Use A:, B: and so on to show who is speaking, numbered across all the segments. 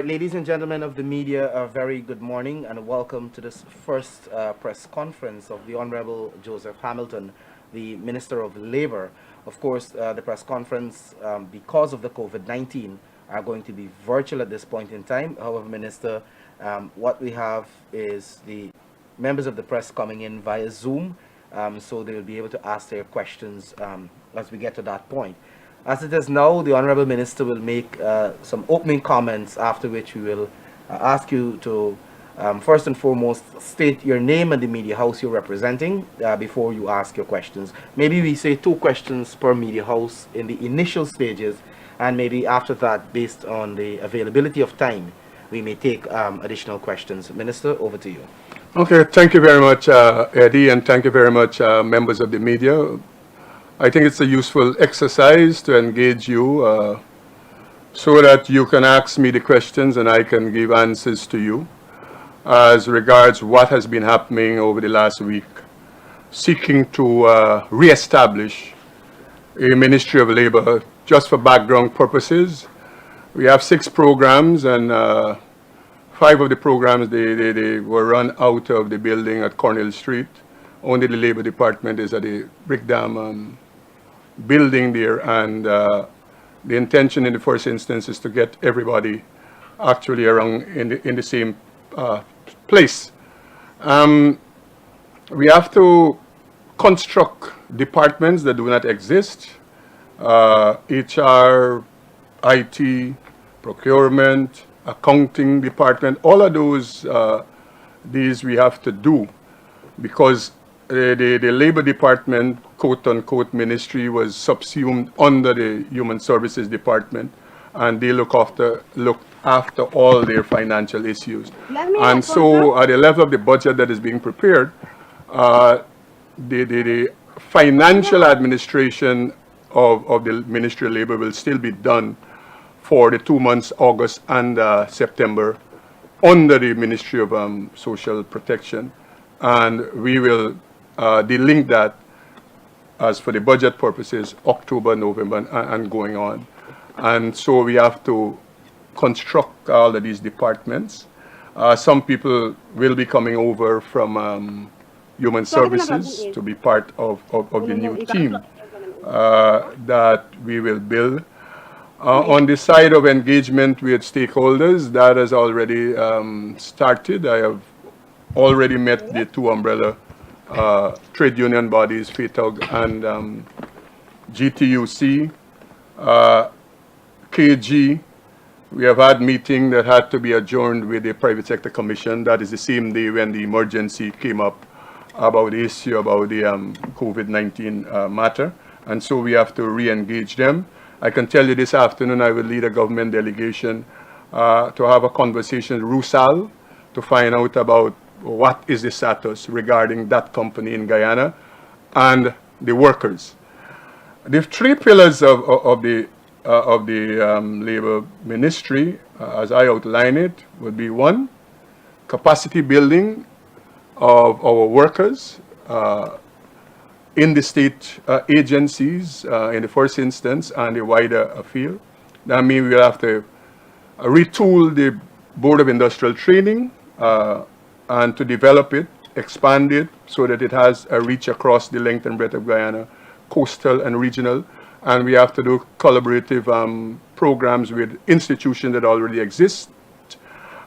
A: right, ladies and gentlemen of the media, a very good morning and welcome to this first press conference of the Honorable Joseph Hamilton, the Minister of Labour. Of course, the press conference, because of the COVID-19, are going to be virtual at this point in time. However, Minister, what we have is the members of the press coming in via Zoom, so they will be able to ask their questions as we get to that point. As it is now, the Honourable Minister will make some opening comments, after which we will ask you to, first and foremost, state your name and the media house you're representing before you ask your questions. Maybe we say 2 questions per media house in the initial stages, and maybe after that, based on the availability of time, we may take additional questions. Minister, over to you.
B: Okay, thank you very much, Eddy, and thank you very much, members of the media. I think it's a useful exercise to engage you so that you can ask me the questions and I can give answers to you as regards what has been happening over the last week, seeking to re-establish a Ministry of Labour. Just for background purposes, we have 6 programs, and 5 of the programs, they were run out of the building at Cornell Street. Only the Labour Department is at the Brick Dam building there, and the intention in the first instance is to get everybody actually around in the same place. We have to construct departments that do not exist. HR, IT, procurement, accounting department, all of those, these we have to do, because the Labour Department, quote-unquote, ministry was subsumed under the Human Services Department, and they look after all their financial issues. And so at the level of the budget that is being prepared, the financial administration of the Ministry of Labour will still be done for the 2 months, August and September, under the Ministry of Social Protection. And we will delink that, as for the budget purposes, October, November, and going on. And so we have to construct all of these departments. Some people will be coming over from Human Services to be part of the new team that we will build. On the side of engagement with stakeholders, that has already started. I have already met the 2 umbrella trade union bodies, FATUG and GTUC, KG. We have had meeting that had to be adjourned with the Private Sector Commission. That is the same day when the emergency came up about the issue about the COVID-19 matter. And so we have to re-engage them. I can tell you this afternoon I will lead a government delegation to have a conversation with Rusal to find out about what is the status regarding that company in Guyana and the workers. The 3 pillars of the Labour Ministry, as I outline it, would be 1, capacity building of our workers in the state agencies in the first instance and the wider field. That means we'll have to retool the Board of Industrial Training and to develop it, expand it so that it has a reach across the length and breadth of Guyana, coastal and regional. And we have to do collaborative programs with institutions that already exist.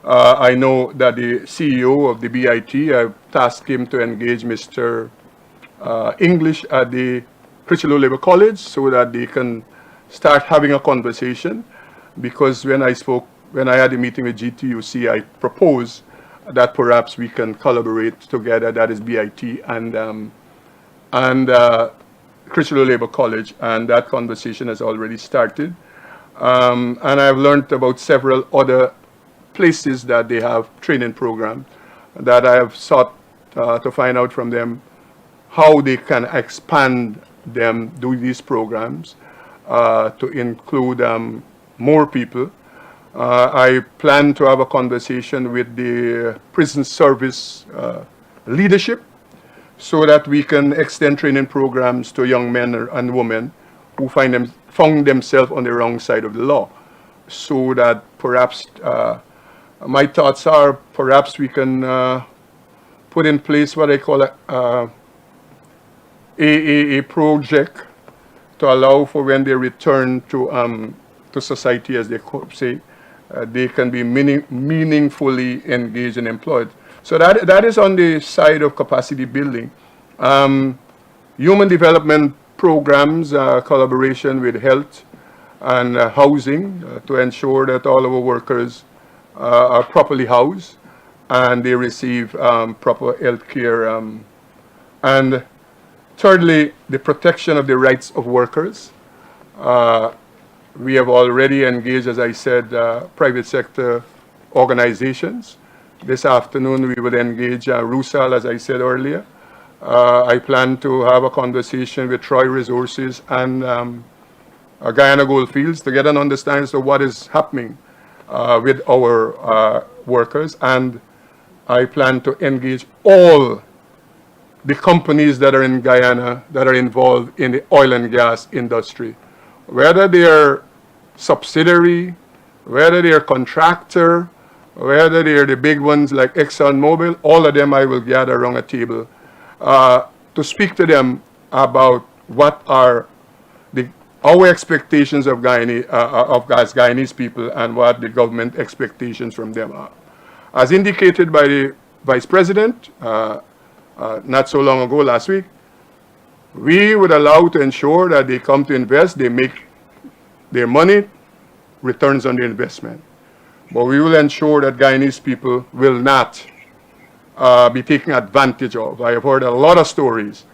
B: I know that the CEO of the BIT, I've tasked him to engage Mr. English at the Critchlow Labour College so that they can start having a conversation, because when I had a meeting with GTUC, I proposed that perhaps we can collaborate together, that is BIT and Critchlow Labour College, and that conversation has already started. And I've learned about several other places that they have training programs that I have sought to find out from them how they can expand them, do these programs to include more people. I plan to have a conversation with the prison service leadership so that we can extend training programs to young men and women who found themselves on the wrong side of the law. so that perhaps my thoughts are perhaps we can put in place what I call a project to allow for when they return to society, as they say, they can be meaningfully engaged and employed. So that is on the side of capacity building. Human development programs, collaboration with health and housing to ensure that all our workers are properly housed and they receive proper health care. And thirdly, the protection of the rights of workers. We have already engaged, as I said, private sector organizations. This afternoon we would engage Rusal, as I said earlier. I plan to have a conversation with Troy Resources and Guyana Goldfields to get an understanding of what is happening with our workers. And I plan to engage all the companies that are in Guyana that are involved in the oil and gas industry, whether they are subsidiary, whether they are contractor, whether they are the big ones like ExxonMobil, all of them I will gather around a table to speak to them about what are our expectations of Guyanese people and what the government expectations from them are. As indicated by the Vice President not so long ago, last week, we would allow to ensure that they come to invest, they make their money, returns on the investment. But we will ensure that Guyanese people will not be taken advantage of. I have heard a lot of stories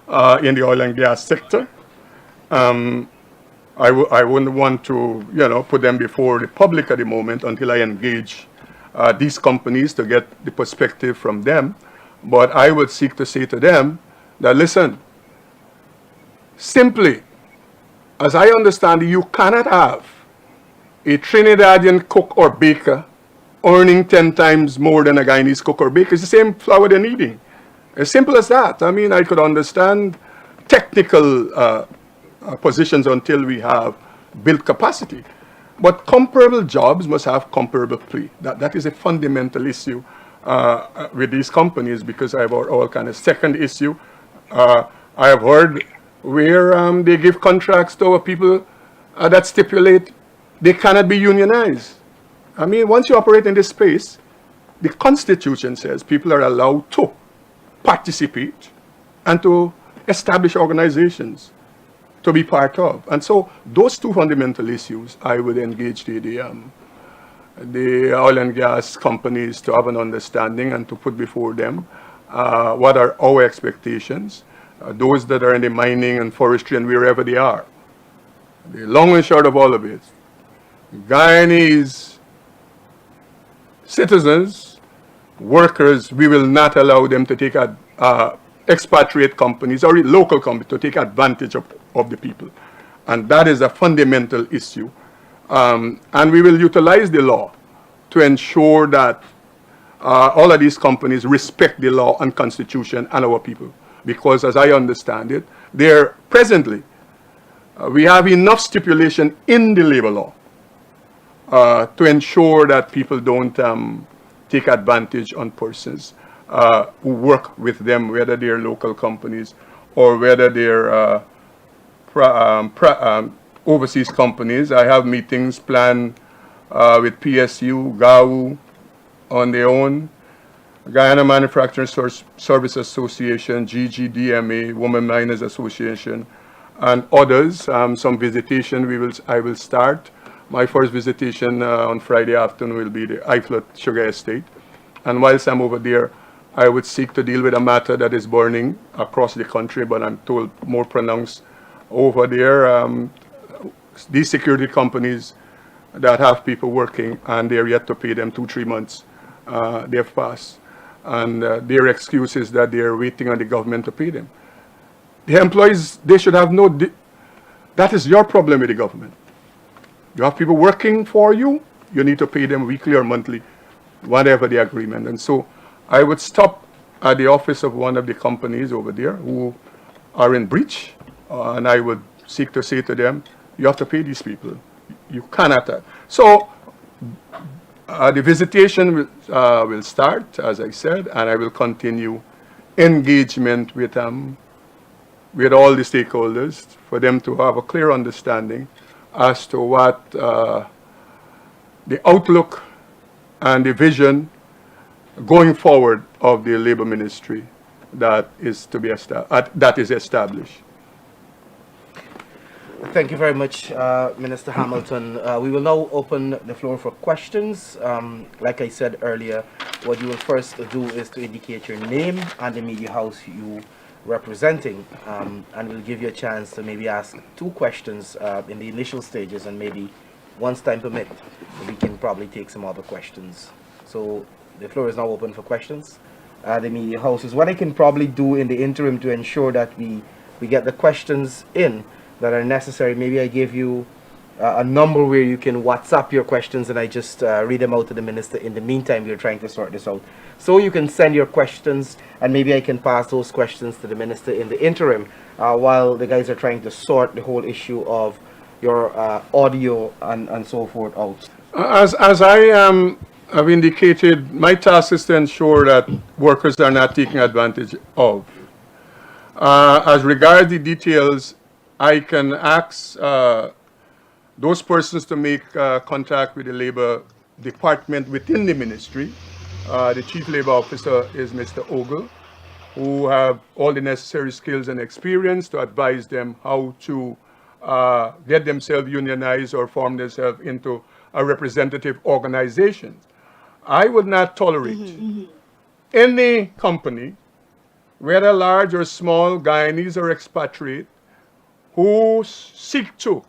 B: in the oil and gas sector. I wouldn't want to, put them before the public at the moment until I engage these companies to get the perspective from them. But I would seek to say to them that, listen, simply, as I understand it, you cannot have a Trinidadian cook or baker earning 10 times more than a Guyanese cook or baker. It's the same flour they're needing. As simple as that. I mean, I could understand technical positions until we have built capacity. But comparable jobs must have comparable pay. That is a fundamental issue with these companies, because I have all kind of second issue. I have heard where they give contracts to our people that stipulate they cannot be unionized. I mean, once you operate in this space, the Constitution says people are allowed to participate and to establish organizations to be part of. And so those two fundamental issues, I would engage the oil and gas companies to have an understanding and to put before them what are our expectations, those that are in the mining and forestry and wherever they are. The long and short of all of it, Guyanese citizens, workers, we will not allow them to take expatriate companies or local companies to take advantage of the people. And that is a fundamental issue. And we will utilize the law to ensure that all of these companies respect the law and Constitution and our people. Because as I understand it, there presently, we have enough stipulation in the labor law to ensure that people don't take advantage on persons who work with them, whether they're local companies or whether they're overseas companies. I have meetings planned with PSU, GAU on their own, Guyana Manufacturing Service Association, GGDMA, Women Miners Association, and others. Some visitation I will start. My first visitation on Friday afternoon will be the Iflot Sugar Estate. And whilst I'm over there, I would seek to deal with a matter that is burning across the country, but I'm told more pronounced over there. These security companies that have people working and they're yet to pay them 2-3 months, they've passed. And their excuse is that they're waiting on the government to pay them. The employees, they should have that is your problem with the government. You have people working for you, you need to pay them weekly or monthly, whatever the agreement. And so I would stop at the office of one of the companies over there who are in breach, and I would seek to say to them, you have to pay these people. you cannot. So the visitation will start, as I said, and I will continue engagement with all the stakeholders for them to have a clear understanding as to what the outlook and the vision going forward of the Labor Ministry that is established.
A: Thank you very much, Minister Hamilton. We will now open the floor for questions. Like I said earlier, what you will first do is to indicate your name and the media house you representing, and we'll give you a chance to maybe ask 2 questions in the initial stages, and maybe once time permit, we can probably take some other questions. So the floor is now open for questions. The media houses. What I can probably do in the interim to ensure that we get the questions in that are necessary, maybe I give you a number where you can WhatsApp your questions, and I just read them out to the minister. In the meantime, we're trying to sort this out. So you can send your questions, and maybe I can pass those questions to the minister in the interim while the guys are trying to sort the whole issue of your audio and so forth out.
B: As I have indicated, my task is to ensure that workers are not taken advantage of. As regards the details, I can ask those persons to make contact with the Labor Department within the ministry. The Chief Labor Officer is Mr. Ogle, who have all the necessary skills and experience to advise them how to get themselves unionized or form themselves into a representative organization. I would not tolerate any company, whether large or small, Guyanese or expatriate, who seek to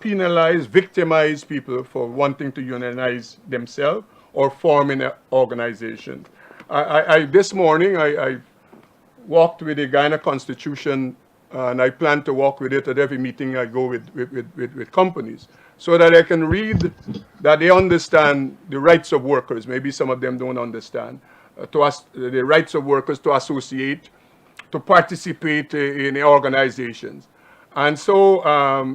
B: penalize, victimize people for wanting to unionize themselves or form an organization. This morning, I walked with the Guyana Constitution, and I plan to walk with it at every meeting I go with companies, so that I can read that they understand the rights of workers. Maybe some of them don't understand. The rights of workers to associate, to participate in organizations. And so,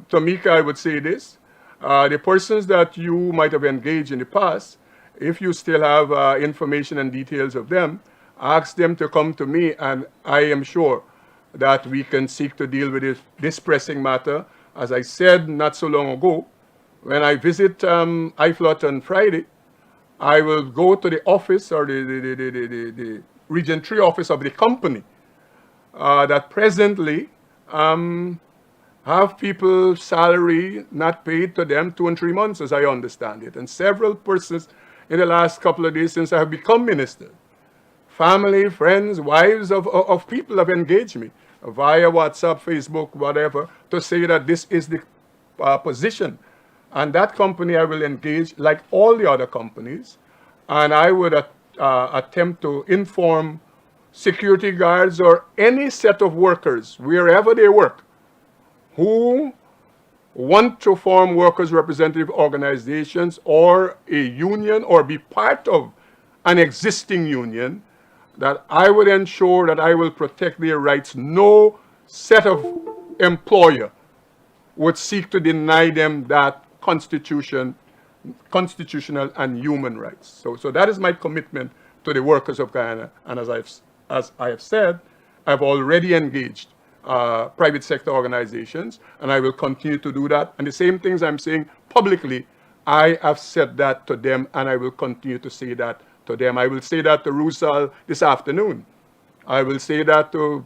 B: Tamika, I would say this. The persons that you might have engaged in the past, if you still have information and details of them, ask them to come to me, and I am sure that we can seek to deal with this pressing matter. As I said not so long ago, when I visit IFLOT on Friday, I will go to the office or the Region 3 office of the company that presently have people's salary not paid to them 2 and 3 months, as I understand it. And several persons in the last couple of days since I have become minister, family, friends, wives of people have engaged me via WhatsApp, Facebook, whatever, to say that this is the position. And that company I will engage like all the other companies, and I would attempt to inform security guards or any set of workers, wherever they work, who want to form workers' representative organizations or a union or be part of an existing union, that I would ensure that I will protect their rights. No set of employer would seek to deny them that constitutional and human rights. So that is my commitment to the workers of Guyana. And as I have said, I've already engaged private sector organizations, and I will continue to do that. And the same things I'm saying publicly, I have said that to them, and I will continue to say that to them. I will say that to Rusal this afternoon. I will say that to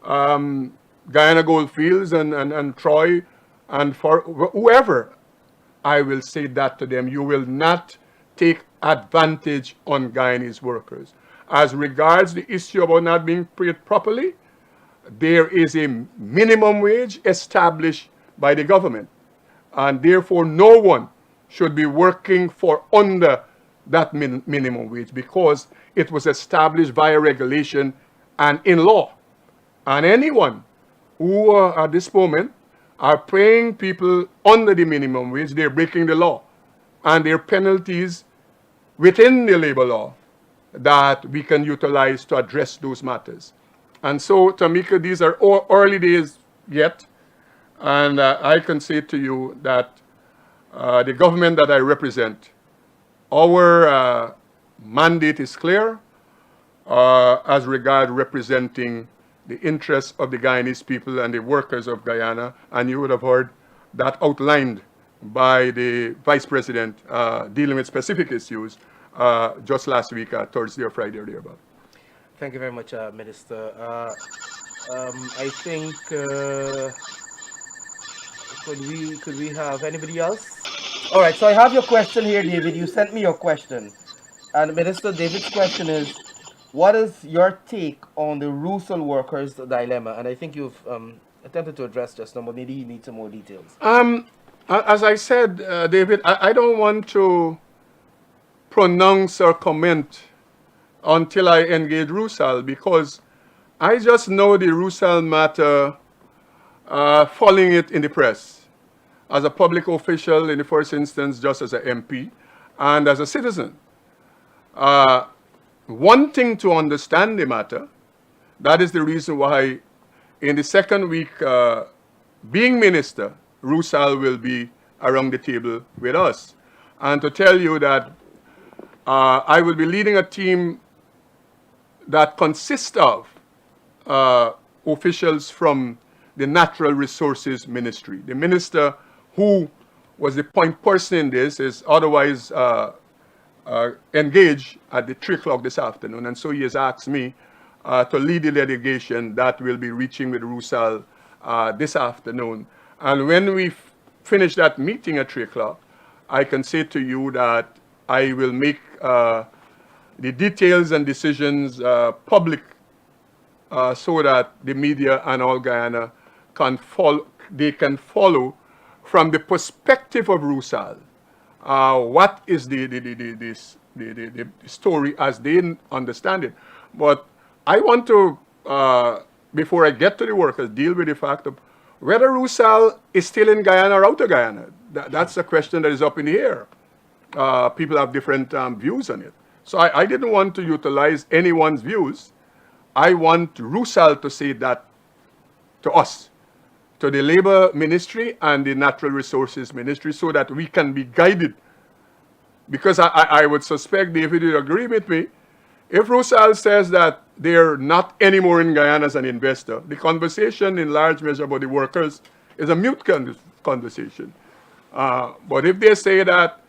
B: Guyana Goldfields and Troy, and for whoever, I will say that to them. You will not take advantage on Guyanese workers. As regards the issue about not being paid properly, there is a minimum wage established by the government, and therefore no one should be working for under that minimum wage, because it was established via regulation and in law. And anyone who at this moment are paying people under the minimum wage, they're breaking the law, and there are penalties within the labor law that we can utilize to address those matters. And so, Tamika, these are early days yet, and I can say to you that the government that I represent, our mandate is clear as regard representing the interests of the Guyanese people and the workers of Guyana, and you would have heard that outlined by the Vice President dealing with specific issues just last week, Thursday or Friday or thereabout.
A: Thank you very much, Minister. I think could we have anybody else? All right, so I have your question here, David. You sent me your question, and Minister, David's question is, what is your take on the Rusal workers' dilemma? And I think you've attempted to address just now, but maybe you need some more details.
B: As I said, David, I don't want to pronounce or comment until I engage Rusal, because I just know the Rusal matter following it in the press as a public official in the first instance, just as an MP, and as a citizen. Wanting to understand the matter, that is the reason why in the second week, being minister, Rusal will be around the table with us. And to tell you that I will be leading a team that consists of officials from the Natural Resources Ministry. The minister who was the point person in this is otherwise engaged at the 3 o'clock this afternoon, and so he has asked me to lead the delegation that will be reaching with Rusal this afternoon. And when we finish that meeting at 3 o'clock, I can say to you that I will make the details and decisions public so that the media and all Guyana can follow, follow from the perspective of Rusal what is the story as they understand it. But I want to, before I get to the workers, deal with the fact of whether Rusal is still in Guyana or out of Guyana. That's a question that is up in the air. People have different views on it. So I didn't want to utilize anyone's views. I want Rusal to say that to us, to the Labor Ministry and the Natural Resources Ministry, so that we can be guided. Because I would suspect, David, you agree with me, if Rusal says that they're not anymore in Guyana as an investor, the conversation in large measure about the workers is a mute conversation. But if they say that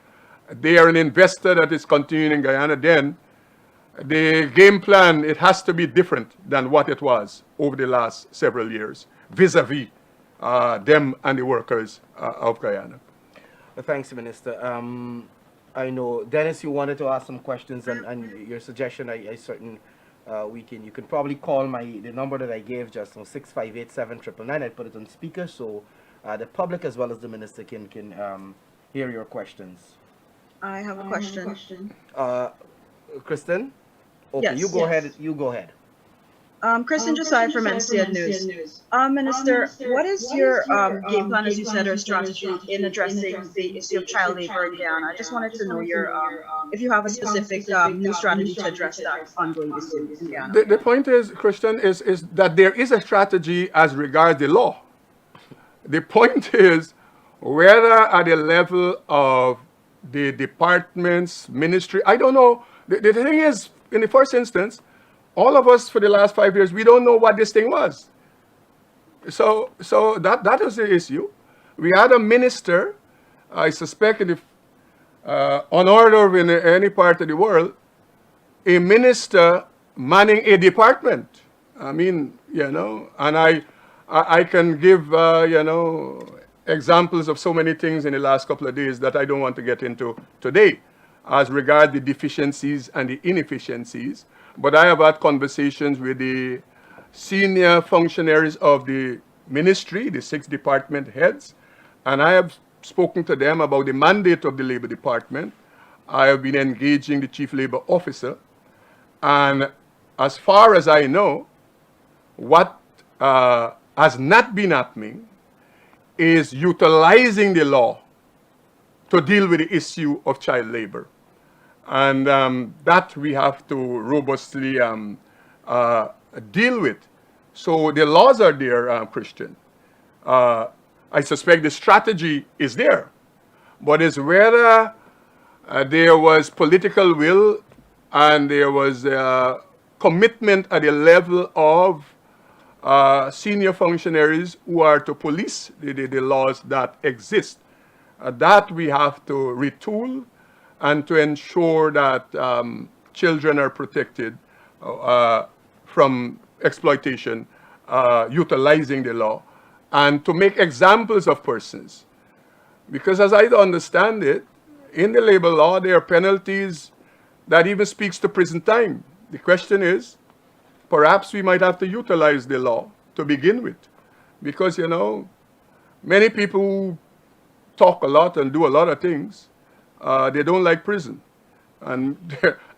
B: they are an investor that is continuing in Guyana, then the game plan, it has to be different than what it was over the last several years, vis-a-vis them and the workers of Guyana.
A: Thanks, Minister. I know, Dennis, you wanted to ask some questions, and your suggestion, I certain you can probably call the number that I gave just on 658-7999. I put it on speaker so the public as well as the minister can hear your questions.
C: I have a question.
A: Kristen? Okay,
C: Yes,
A: you go ahead. You go ahead.
C: Kristen Josiah from NCN News. Minister, what is your game plan, as you said, or strategy in addressing the issue of child labor in Guyana? I just wanted to know if you have a specific new strategy to address that ongoing issue in Guyana.
B: The point is, Christian, is that there is a strategy as regards the law. The point is whether at the level of the departments, ministry, I don't know. The thing is, in the first instance, all of us for the last 5 years, we don't know what this thing was. So that was the issue. We had a minister, I suspect, unheard of in any part of the world, a minister manning a department. I mean, and I can give, examples of so many things in the last couple of days that I don't want to get into today as regard the deficiencies and the inefficiencies. But I have had conversations with the senior functionaries of the ministry, the 6 department heads, and I have spoken to them about the mandate of the Labor Department. I have been engaging the Chief Labor Officer, and as far as I know, what has not been happening is utilizing the law to deal with the issue of child labor. And that we have to robustly deal with. So the laws are there, Christian. I suspect the strategy is there. but it's whether there was political will and there was commitment at the level of senior functionaries who are to police the laws that exist. That we have to retool and to ensure that children are protected from exploitation, utilizing the law, and to make examples of persons. Because as I understand it, in the labor law, there are penalties that even speaks to prison time. The question is, perhaps we might have to utilize the law to begin with. Because, you know, many people who talk a lot and do a lot of things, they don't like prison. And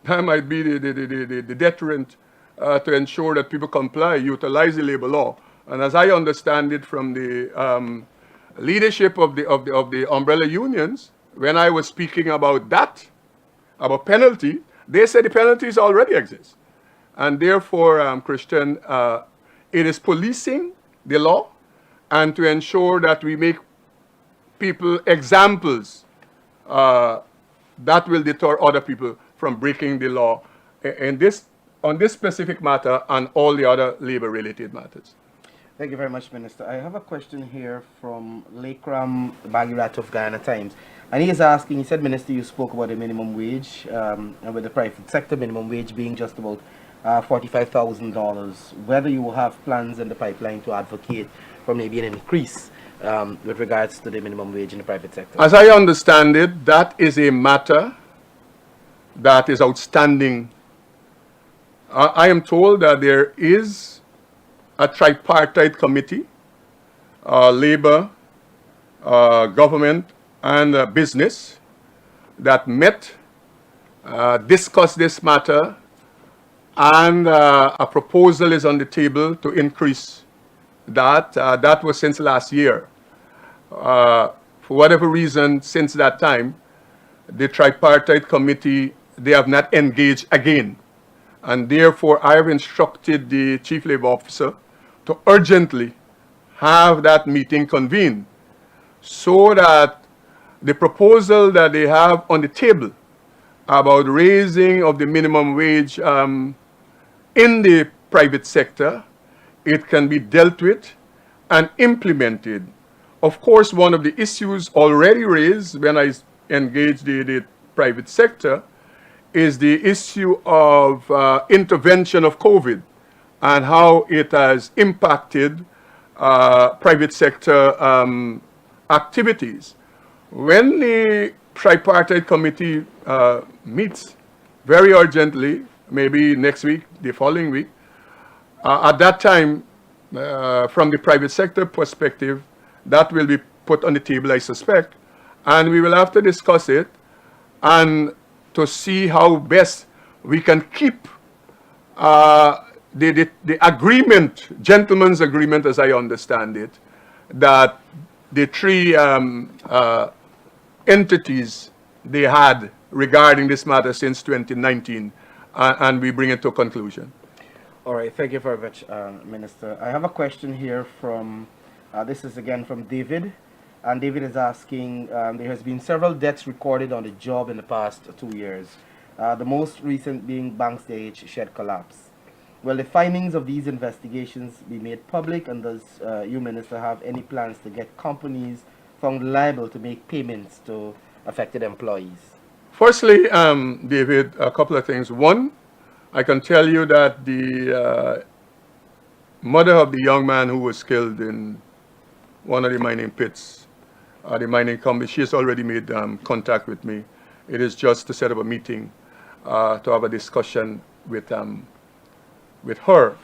B: that might be the deterrent to ensure that people comply, utilize the labor law. And as I understand it from the leadership of the umbrella unions, when I was speaking about that, about penalty, they said the penalties already exist. And therefore, Christian, it is policing the law and to ensure that we make people examples that will deter other people from breaking the law on this specific matter and all the other labor-related matters.
A: Thank you very much, Minister. I have a question here from Lakram Bagirat of Guyana Times. And he is asking, he said, Minister, you spoke about the minimum wage, and with the private sector minimum wage being just about $45,000, whether you will have plans in the pipeline to advocate for maybe an increase with regards to the minimum wage in the private sector.
B: As I understand it, that is a matter that is outstanding. I am told that there is a tripartite committee, labor, government, and business that met, discussed this matter, and a proposal is on the table to increase that. That was since last year. For whatever reason, since that time, the tripartite committee, they have not engaged again. And therefore, I have instructed the Chief Labor Officer to urgently have that meeting convened so that the proposal that they have on the table about raising of the minimum wage in the private sector, it can be dealt with and implemented. Of course, one of the issues already raised when I engaged the private sector is the issue of intervention of COVID and how it has impacted private sector activities. When the tripartite committee meets very urgently, maybe next week, the following week, at that time, from the private sector perspective, that will be put on the table, I suspect, and we will have to discuss it and to see how best we can keep the agreement, gentleman's agreement as I understand it, that the three entities they had regarding this matter since 2019, and we bring it to a conclusion.
A: All right, thank you very much, Minister. I have a question here from, this is again from David. And David is asking, there has been several deaths recorded on the job in the past 2 years. The most recent being Banks DH shed collapse. Will the findings of these investigations be made public, and does you, Minister, have any plans to get companies found liable to make payments to affected employees?
B: Firstly, David, a couple of things. One, I can tell you that the mother of the young man who was killed in one of the mining pits, the mining company, she has already made contact with me. It is just to set up a meeting to have a discussion with her.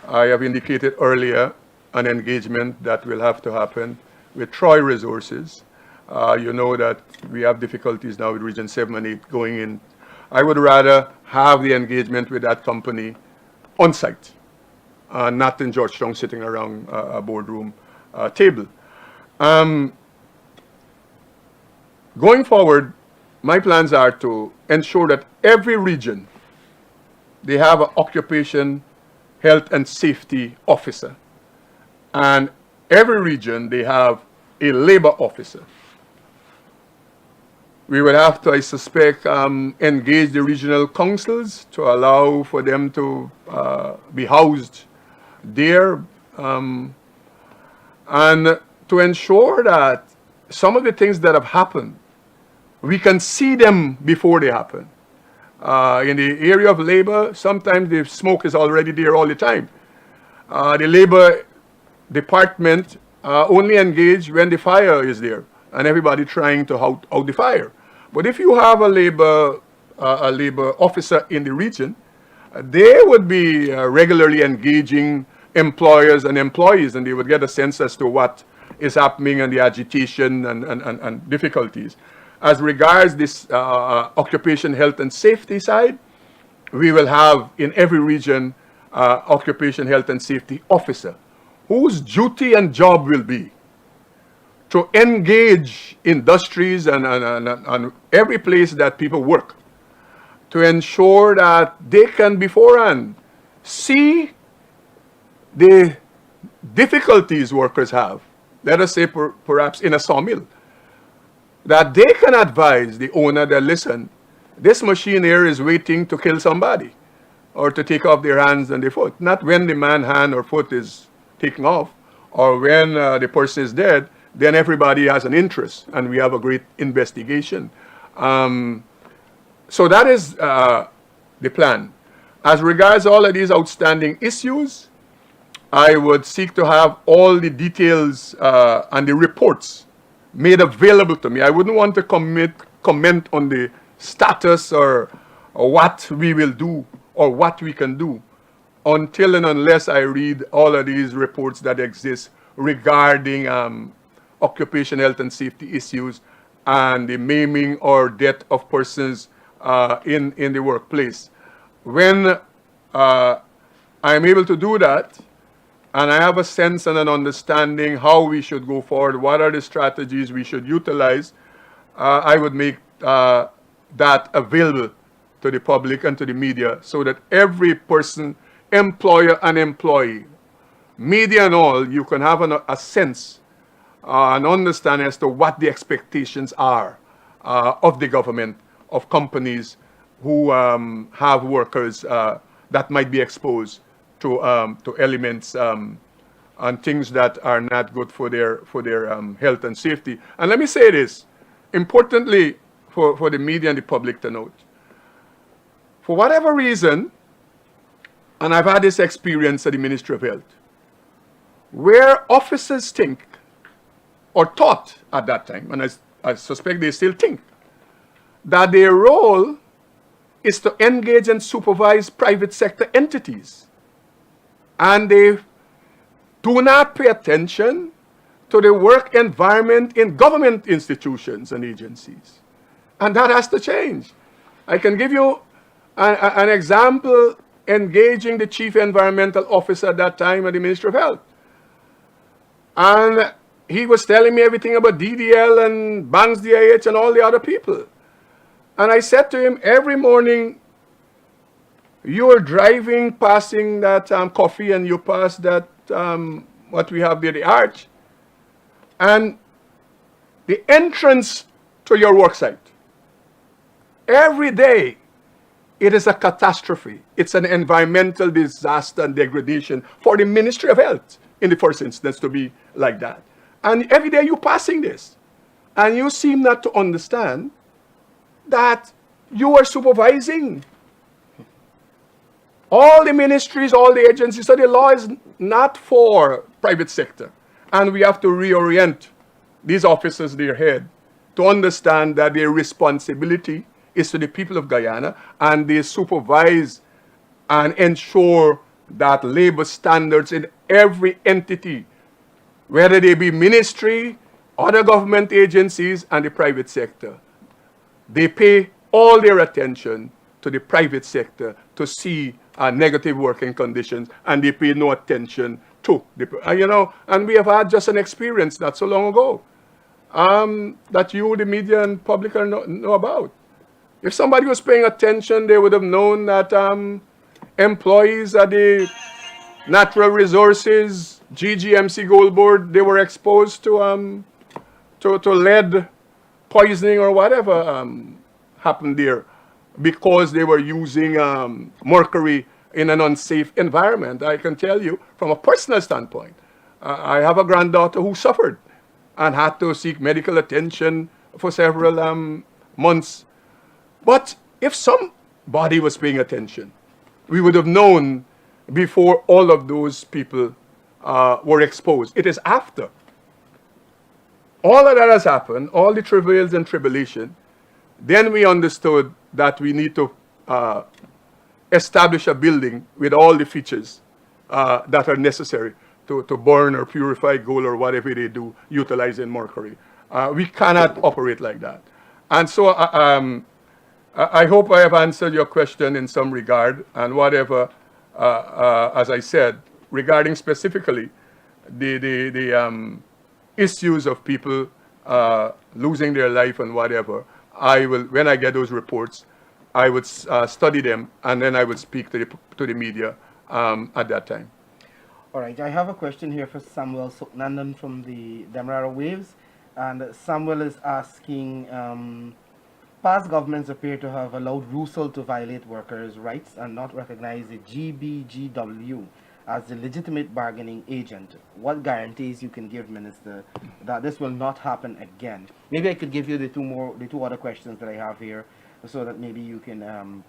B: I have indicated earlier an engagement that will have to happen with Troy Resources. You know that we have difficulties now with Region 7 and 8 going in. I would rather have the engagement with that company on site, not in Georgetown sitting around a boardroom table. Going forward, my plans are to ensure that every region, they have an occupation, health and safety officer. And every region, they have a labor officer. We will have to, I suspect, engage the regional councils to allow for them to be housed there, and to ensure that some of the things that have happened, we can see them before they happen. In the area of labor, sometimes the smoke is already there all the time. The labor department only engage when the fire is there and everybody trying to out the fire. But if you have a labor officer in the region, they would be regularly engaging employers and employees, and they would get a sense as to what is happening and the agitation and difficulties. As regards this occupation health and safety side, we will have in every region occupation health and safety officer whose duty and job will be to engage industries and every place that people work, to ensure that they can beforehand see the difficulties workers have, let us say perhaps in a sawmill, that they can advise the owner that, listen, this machine here is waiting to kill somebody or to take off their hands and their foot. Not when the man's hand or foot is taken off or when the person is dead, then everybody has an interest and we have a great investigation. So that is the plan. As regards all of these outstanding issues, I would seek to have all the details and the reports made available to me. I wouldn't want to comment on the status or what we will do or what we can do until and unless I read all of these reports that exist regarding occupation health and safety issues and the maiming or death of persons in the workplace. When I am able to do that, and I have a sense and an understanding how we should go forward, what are the strategies we should utilize, I would make that available to the public and to the media so that every person, employer and employee, media and all, you can have a sense, an understanding as to what the expectations are of the government, of companies who have workers that might be exposed to elements and things that are not good for their health and safety. And let me say this, importantly for the media and the public to note. For whatever reason, and I've had this experience at the Ministry of Health, where officers think, or thought at that time, and I suspect they still think, that their role is to engage and supervise private sector entities. And they do not pay attention to the work environment in government institutions and agencies. And that has to change. I can give you an example engaging the chief environmental officer at that time at the Ministry of Health. And he was telling me everything about DDL and Banks DIH and all the other people. And I said to him, every morning, you are driving, passing that coffee, and you pass that, what we have there, the arch, and the entrance to your work site. Every day, it is a catastrophe. It's an environmental disaster and degradation for the Ministry of Health, in the first instance, to be like that. And every day you're passing this, and you seem not to understand that you are supervising all the ministries, all the agencies. So the law is not for private sector. And we have to reorient these officers, their head, to understand that their responsibility is to the people of Guyana, and they supervise and ensure that labor standards in every entity, whether they be ministry, other government agencies, and the private sector, they pay all their attention to the private sector to see negative working conditions, and they pay no attention to the, and we have had just an experience not so long ago that you, the media and public, know about. If somebody was paying attention, they would have known that employees at the Natural Resources, GGMC Gold Board, they were exposed to lead poisoning or whatever happened there because they were using mercury in an unsafe environment. I can tell you from a personal standpoint, I have a granddaughter who suffered and had to seek medical attention for several months. But if somebody was paying attention, we would have known before all of those people were exposed. It is after all of that has happened, all the travails and tribulation, then we understood that we need to establish a building with all the features that are necessary to burn or purify gold or whatever they do utilizing mercury. We cannot operate like that. And so I hope I have answered your question in some regard, and whatever, as I said, regarding specifically the issues of people losing their life and whatever, I will, when I get those reports, I would study them, and then I would speak to the media at that time.
A: All right, I have a question here for Samuel Suknandan from the Demerara Waves, and Samuel is asking, past governments appear to have allowed Rusal to violate workers' rights and not recognize the GBGW as the legitimate bargaining agent. What guarantees you can give, Minister, that this will not happen again? Maybe I could give you the two other questions that I have here, so that maybe you can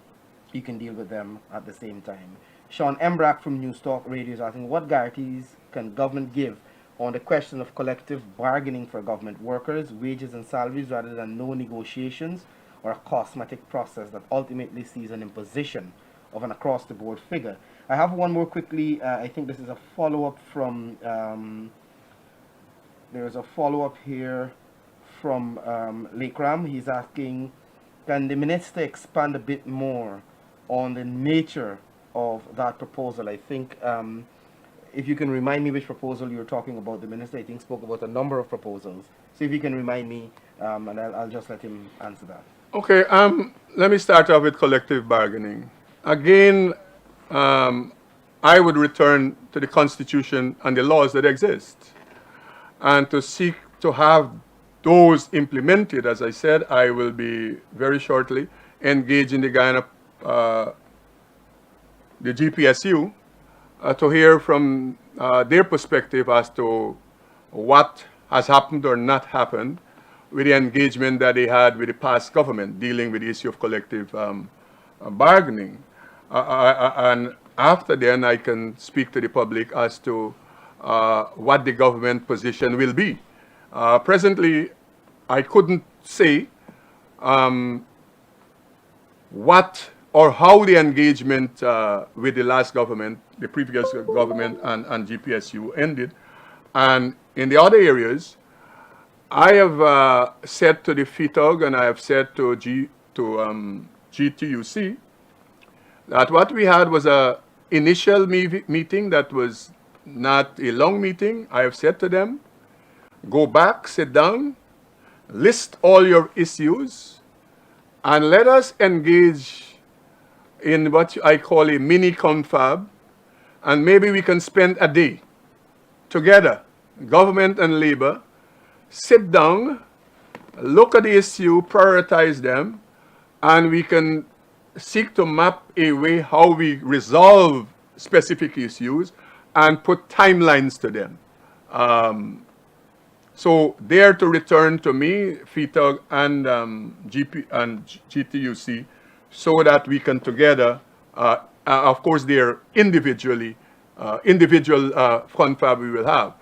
A: deal with them at the same time. Sean Embrack from News Talk Radio is asking, what guarantees can government give on the question of collective bargaining for government workers, wages and salaries, rather than no negotiations or a cosmetic process that ultimately sees an imposition of an across-the-board figure? I have one more quickly. I think this is a follow-up from, there's a follow-up here from Lekram. He's asking, can the minister expand a bit more on the nature of that proposal? I think, if you can remind me which proposal you were talking about, the minister, I think, spoke about a number of proposals. So if you can remind me, and I'll just let him answer that.
B: Okay, let me start off with collective bargaining. Again, I would return to the Constitution and the laws that exist, and to seek to have those implemented. As I said, I will be very shortly engaged in the Guyana, the GPSU, to hear from their perspective as to what has happened or not happened with the engagement that they had with the past government dealing with the issue of collective bargaining. And after then, I can speak to the public as to what the government position will be. Presently, I couldn't say what or how the engagement with the last government, the previous government and GPSU ended. And in the other areas, I have said to the FITOG and I have said to GTUC that what we had was a initial meeting that was not a long meeting. I have said to them, go back, sit down, list all your issues, and let us engage in what I call a mini confab, and maybe we can spend a day together, government and labor, sit down, look at the issue, prioritize them, and we can seek to map a way how we resolve specific issues and put timelines to them. So there to return to me, FITOG and GTUC, so that we can together, of course, they're individual confab we will have.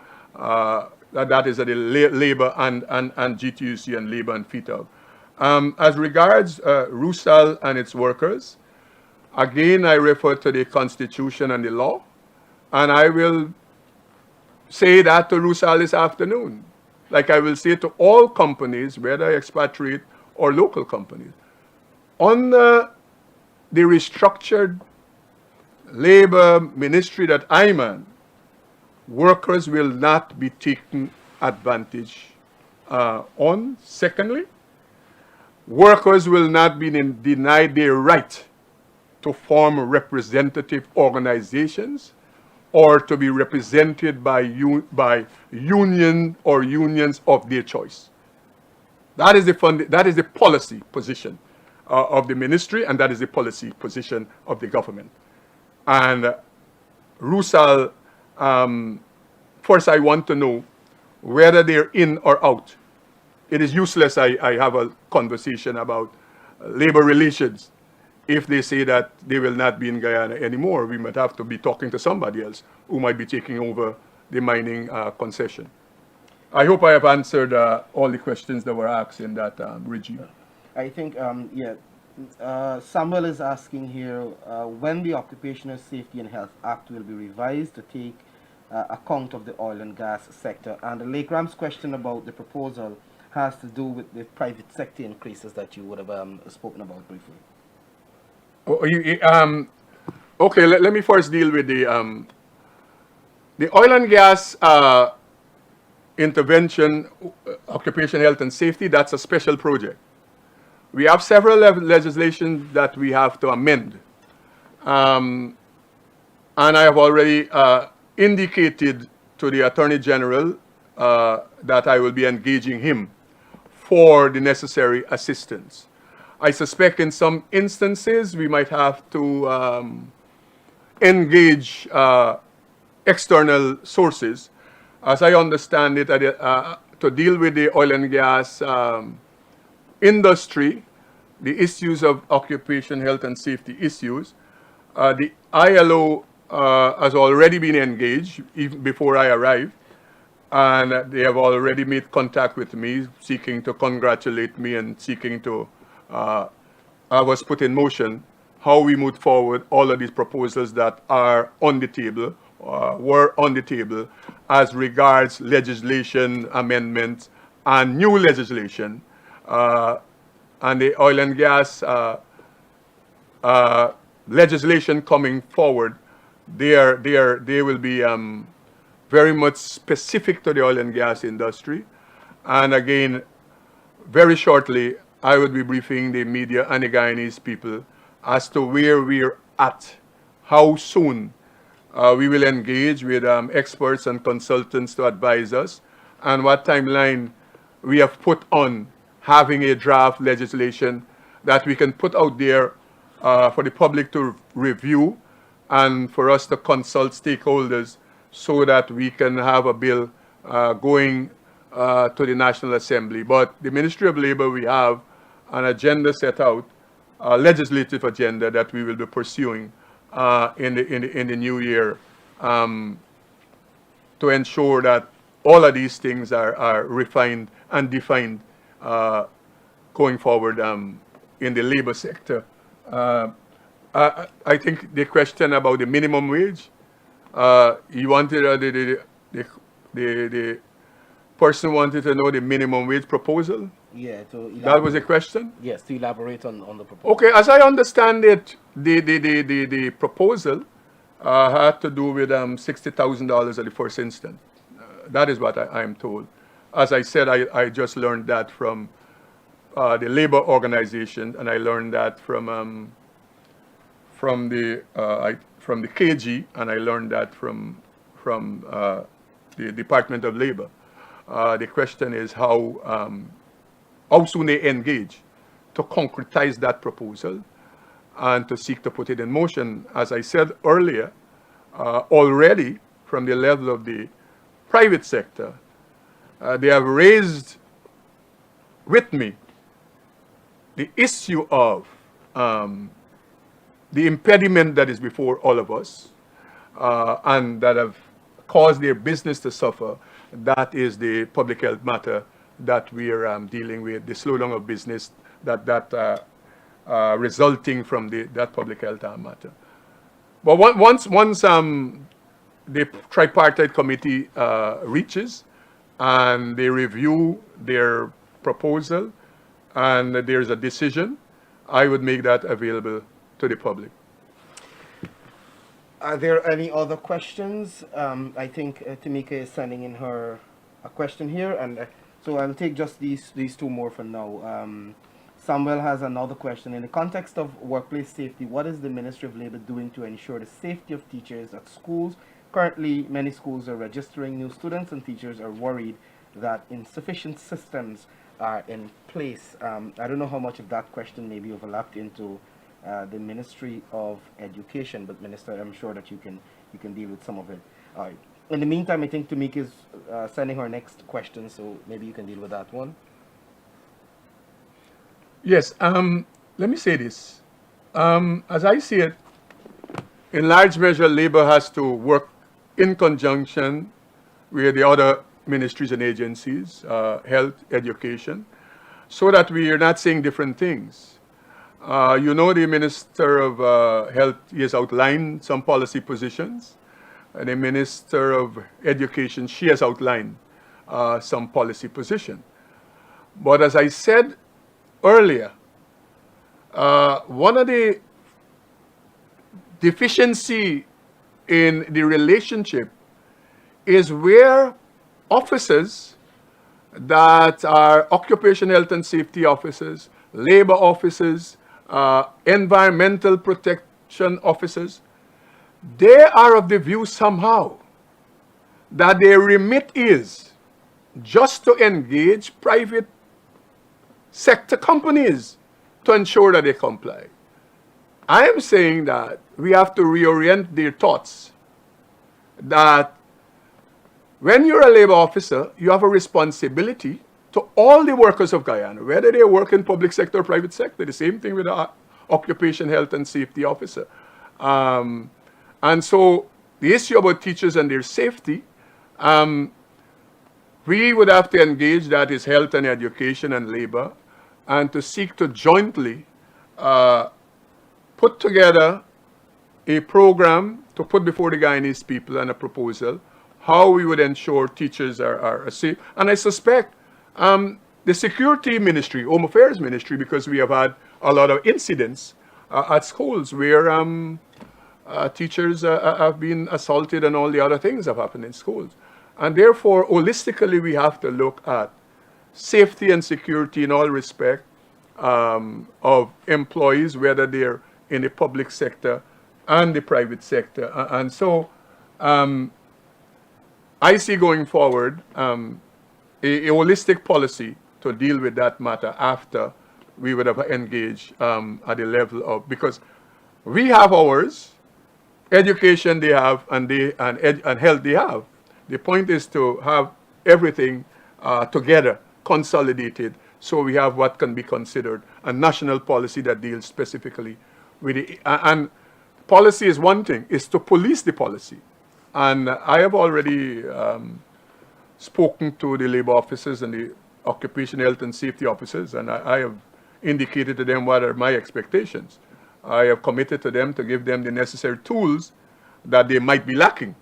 B: That is at the labor and GTUC and labor and FITOG. As regards Rusal and its workers, again, I refer to the Constitution and the law, and I will say that to Rusal this afternoon, like I will say to all companies, whether expatriate or local companies. Under the restructured labor ministry that I'm in, workers will not be taken advantage on. Secondly, workers will not be denied their right to form representative organizations or to be represented by union or unions of their choice. That is the policy position of the ministry, and that is the policy position of the government. And Rusal, first I want to know whether they're in or out. It is useless I have a conversation about labor relations if they say that they will not be in Guyana anymore. We might have to be talking to somebody else who might be taking over the mining concession. I hope I have answered all the questions that were asked in that regime.
A: I think, Samuel is asking here when the Occupational Safety and Health Act will be revised to take account of the oil and gas sector. And Lake Ram's question about the proposal has to do with the private sector increases that you would have spoken about briefly.
B: Okay, let me first deal with the oil and gas intervention, occupational health and safety. That's a special project. We have several legislation that we have to amend. And I have already indicated to the Attorney General that I will be engaging him for the necessary assistance. I suspect in some instances we might have to engage external sources. As I understand it, to deal with the oil and gas industry, the issues of occupation, health, and safety issues, the ILO has already been engaged even before I arrived, and they have already made contact with me, seeking to congratulate me and seeking to I was put in motion how we move forward all of these proposals that are on the table, were on the table as regards legislation amendments and new legislation. And the oil and gas legislation coming forward, they will be very much specific to the oil and gas industry. And again, very shortly, I will be briefing the media and the Guyanese people as to where we're at, how soon we will engage with experts and consultants to advise us, and what timeline we have put on having a draft legislation that we can put out there for the public to review and for us to consult stakeholders so that we can have a bill going to the National Assembly. But the Ministry of Labor, we have an agenda set out, a legislative agenda that we will be pursuing in the new year to ensure that all of these things are refined and defined going forward in the labor sector. I think the question about the minimum wage, you wanted the person wanted to know the minimum wage proposal.
A: Yeah, to elaborate.
B: That was a question?
A: Yes, to elaborate on the proposal.
B: Okay, as I understand it, the proposal had to do with $60,000 at the first instant. That is what I am told. As I said, I just learned that from the labor organization, and I learned that from the KG, and I learned that from the Department of Labor. The question is how soon they engage to concretize that proposal and to seek to put it in motion. As I said earlier, already from the level of the private sector, they have raised with me the issue of the impediment that is before all of us and that have caused their business to suffer. That is the public health matter that we are dealing with, the slowdown of business that resulting from that public health matter. But once the tripartite committee reaches and they review their proposal and there's a decision, I would make that available to the public.
A: Are there any other questions? I think Tamika is sending in her a question here, and so I'll take just these two more for now. Samuel has another question. In the context of workplace safety, what is the Ministry of Labor doing to ensure the safety of teachers at schools? Currently, many schools are registering new students, and teachers are worried that insufficient systems are in place. I don't know how much of that question may be overlapped into the Ministry of Education, but Minister, I'm sure that you can deal with some of it. In the meantime, I think Tamika is sending her next question, so maybe you can deal with that one.
B: Yes, let me say this. As I see it, in large measure, labor has to work in conjunction with the other ministries and agencies, health, education, so that we are not saying different things. You know, the Minister of Health has outlined some policy positions, and the Minister of Education, she has outlined some policy position. But as I said earlier, one of the deficiency in the relationship is where officers that are occupational health and safety officers, labor officers, environmental protection officers, they are of the view somehow that their remit is just to engage private sector companies to ensure that they comply. I am saying that we have to reorient their thoughts that when you're a labor officer, you have a responsibility to all the workers of Guyana, whether they work in public sector or private sector. The same thing with the occupation health and safety officer. And so the issue about teachers and their safety, we would have to engage, that is health and education and labor, and to seek to jointly put together a program to put before the Guyanese people and a proposal how we would ensure teachers are safe. And I suspect the security ministry, home affairs ministry, because we have had a lot of incidents at schools where teachers have been assaulted and all the other things have happened in schools. And therefore, holistically, we have to look at safety and security in all respect of employees, whether they're in the public sector and the private sector. And so I see going forward a holistic policy to deal with that matter after we would have engaged at the level of, because we have ours, education they have, and health they have. The point is to have everything together, consolidated, so we have what can be considered a national policy that deals specifically with it. And policy is one thing, is to police the policy. And I have already spoken to the labor officers and the occupational health and safety officers, and I have indicated to them what are my expectations. I have committed to them to give them the necessary tools that they might be lacking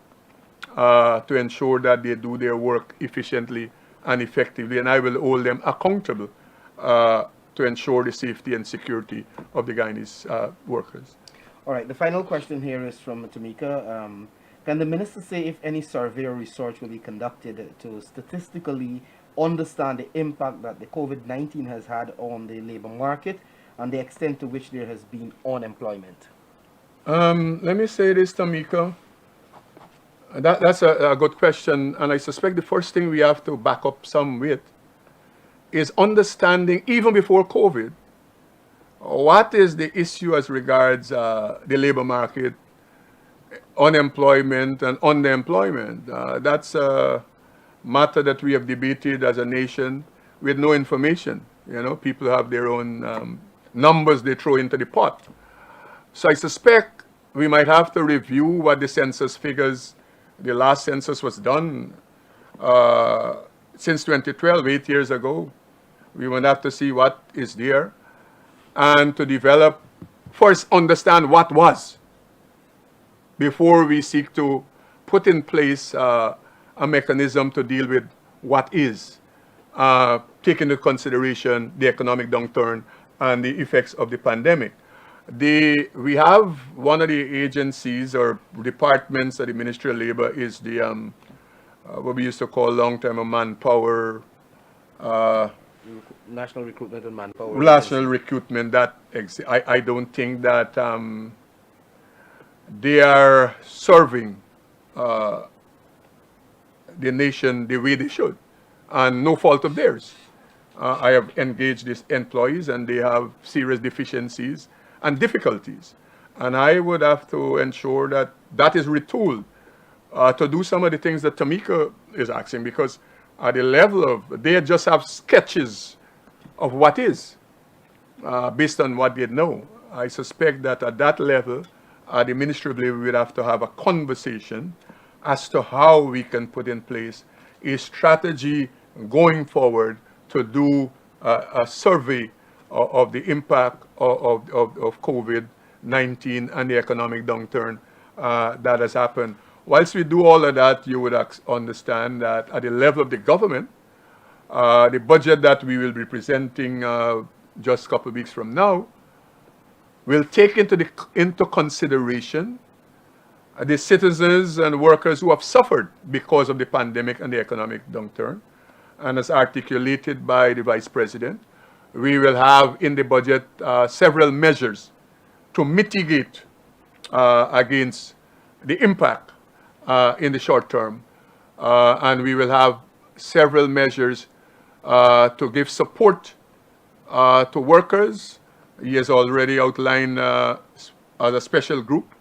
B: to ensure that they do their work efficiently and effectively, and I will hold them accountable to ensure the safety and security of the Guyanese workers.
A: All right, the final question here is from Tamika. Can the minister say if any survey or research will be conducted to statistically understand the impact that the COVID-19 has had on the labor market and the extent to which there has been unemployment?
B: Let me say this, Tamika. That's a good question, and I suspect the first thing we have to back up some with is understanding, even before COVID, what is the issue as regards the labor market, unemployment and underemployment. That's a matter that we have debated as a nation with no information. You know, people have their own numbers they throw into the pot. So I suspect we might have to review what the census figures. The last census was done since 2012, 8 years ago. We will have to see what is there and to develop, first understand what was, before we seek to put in place a mechanism to deal with what is, taking into consideration the economic downturn and the effects of the pandemic. We have one of the agencies or departments of the Ministry of Labor is the what we used to call long-term manpower.
A: National Recruitment and Manpower.
B: National Recruitment. I don't think that they are serving the nation the way they should, and no fault of theirs. I have engaged these employees and they have serious deficiencies and difficulties. And I would have to ensure that that is retooled to do some of the things that Tamika is asking, because at the level of, they just have sketches of what is based on what they know. I suspect that at that level, at the Ministry of Labor, we would have to have a conversation as to how we can put in place a strategy going forward to do a survey of the impact of COVID-19 and the economic downturn that has happened. Whilst we do all of that, you would understand that at the level of the government, the budget that we will be presenting just a couple of weeks from now will take into consideration the citizens and workers who have suffered because of the pandemic and the economic downturn. And as articulated by the Vice President, we will have in the budget several measures to mitigate against the impact in the short term. And we will have several measures to give support to workers. He has already outlined as a special group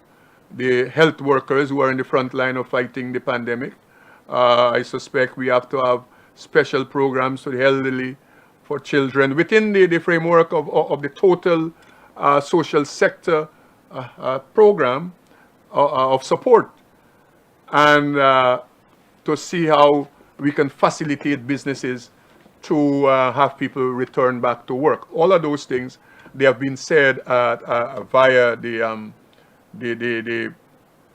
B: the health workers who are in the front line of fighting the pandemic. I suspect we have to have special programs for the elderly, for children, within the framework of the total social sector program of support, and to see how we can facilitate businesses to have people return back to work. All of those things, they have been said via the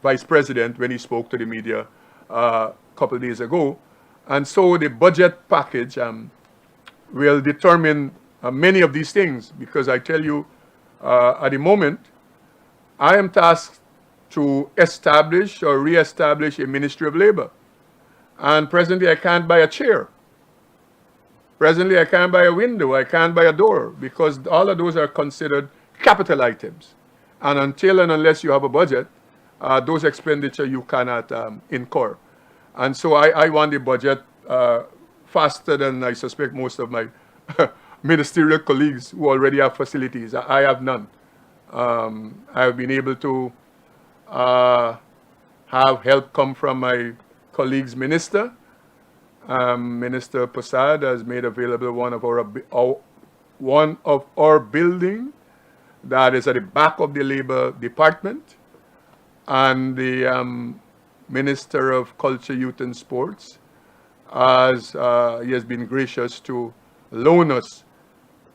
B: Vice President when he spoke to the media a couple of days ago. And so the budget package will determine many of these things, because I tell you, at the moment, I am tasked to establish or re-establish a Ministry of Labor. And presently I can't buy a chair. Presently I can't buy a window, I can't buy a door, because all of those are considered capital items. And until and unless you have a budget, those expenditures you cannot incur. And so I want the budget faster than I suspect most of my ministerial colleagues who already have facilities. I have none. I have been able to have help come from my colleague's minister. Minister Posad has made available one of our building that is at the back of the Labor Department, and the Minister of Culture, Youth and Sports, as he has been gracious to loan us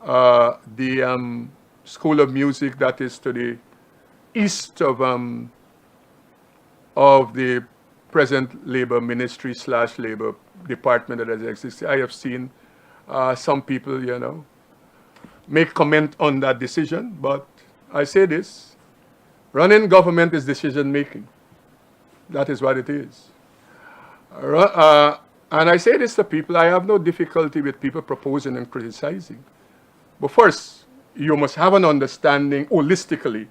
B: the School of Music that is to the east of the present Labor Ministry / Labor Department that has existed. I have seen some people, you know, make comment on that decision, but I say this: running government is decision making. That is what it is. And I say this to people: I have no difficulty with people proposing and criticizing. But first, you must have an understanding holistically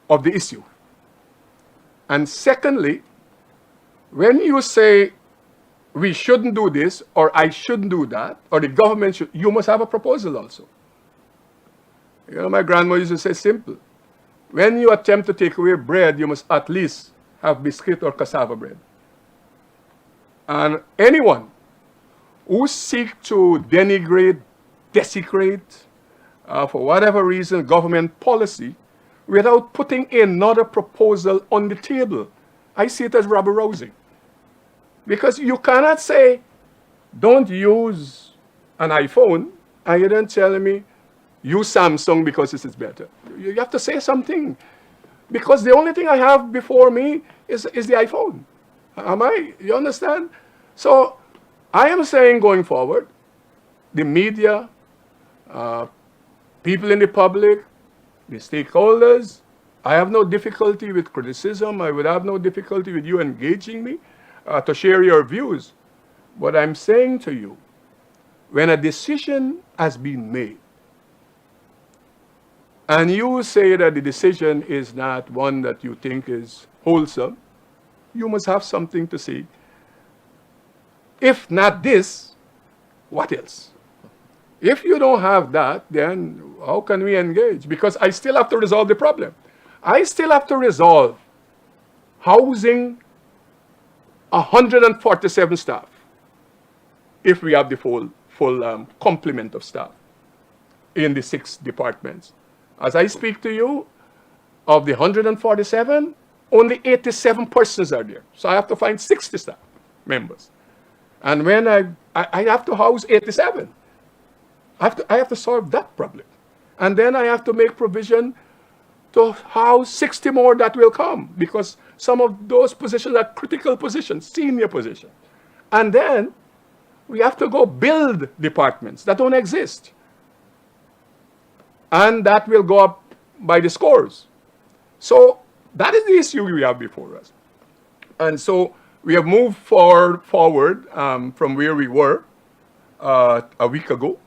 B: of the issue. And secondly, when you say we shouldn't do this, or I shouldn't do that, or the government should, you must have a proposal also. You know, my grandmother used to say simple: when you attempt to take away bread, you must at least have biscuit or cassava bread. And anyone who seeks to denigrate, desecrate, for whatever reason, government policy, without putting another proposal on the table, I see it as rabble-rousing. Because you cannot say, don't use an iPhone, and you don't tell me, use Samsung because this is better. You have to say something. Because the only thing I have before me is the iPhone. You understand? So I am saying, going forward, the media, people in the public, the stakeholders, I have no difficulty with criticism. I would have no difficulty with you engaging me to share your views. But I'm saying to you, when a decision has been made, and you say that the decision is not one that you think is wholesome, you must have something to say. If not this, what else? If you don't have that, then how can we engage? Because I still have to resolve the problem. I still have to resolve housing 147 staff if we have the full complement of staff in the 6 departments. As I speak to you, of the 147, only 87 persons are there. So I have to find 60 staff members. And when I have to house 87, I have to solve that problem. And then I have to make provision to house 60 more that will come, because some of those positions are critical positions, senior positions. And then we have to go build departments that don't exist. And that will go up by the scores. So that is the issue we have before us. And so we have moved forward from where we were a week ago.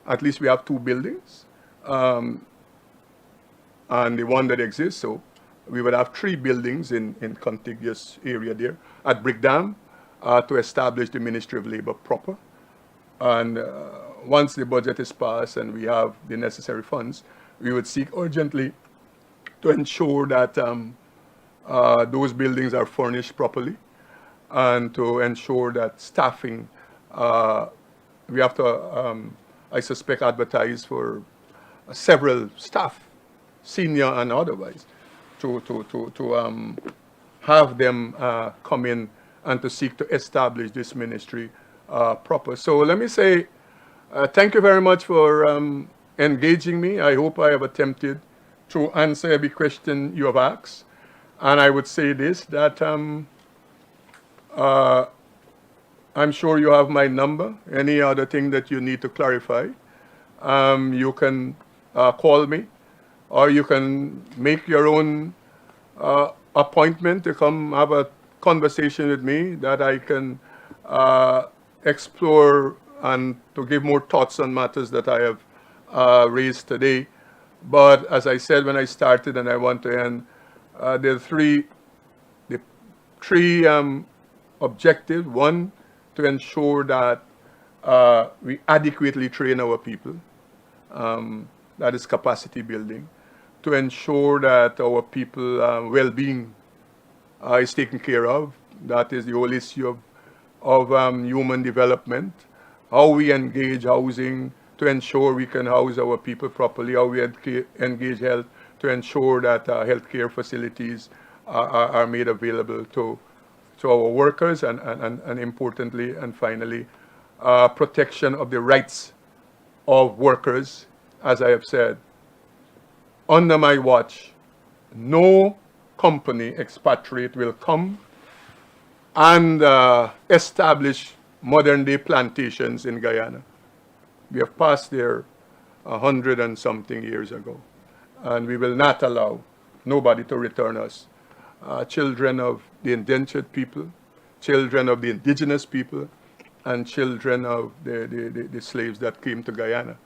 B: At least we have 2 buildings, and the one that exists. So we would have 3 buildings in contiguous area there at Brickdam to establish the Ministry of Labor proper. And once the budget is passed and we have the necessary funds, we would seek urgently to ensure that those buildings are furnished properly, and to ensure that staffing, we have to, I suspect, advertise for several staff, senior and otherwise, to have them come in and to seek to establish this ministry proper. So let me say thank you very much for engaging me. I hope I have attempted to answer every question you have asked. And I would say this, that I'm sure you have my number. Any other thing that you need to clarify, you can call me, or you can make your own appointment to come have a conversation with me that I can explore and to give more thoughts on matters that I have raised today. But as I said when I started, and I want to end, there are three objectives. One, to ensure that we adequately train our people. That is capacity building. To ensure that our people well-being is taken care of. That is the whole issue of human development. How we engage housing to ensure we can house our people properly. How we engage health to ensure that healthcare facilities are made available to our workers, and importantly and finally, protection of the rights of workers. As I have said, under my watch, no company expatriate will come and establish modern-day plantations in Guyana. We have passed there 100 and something years ago, and we will not allow nobody to return us. Children of the indentured people, children of the indigenous people, and children of the slaves that came to Guyana.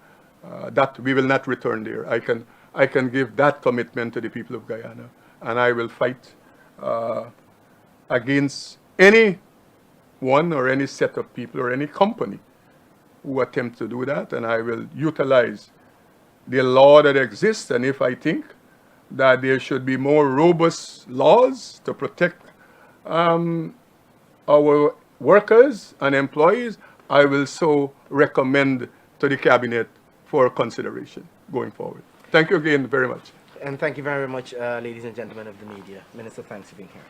B: That we will not return there. I can give that commitment to the people of Guyana, and I will fight against any one or any set of people or any company who attempt to do that, and I will utilize the law that exists. And if I think that there should be more robust laws to protect our workers and employees, I will so recommend to the Cabinet for consideration going forward. Thank you again very much.
A: And thank you very much, ladies and gentlemen of the media. Minister, thanks for being here.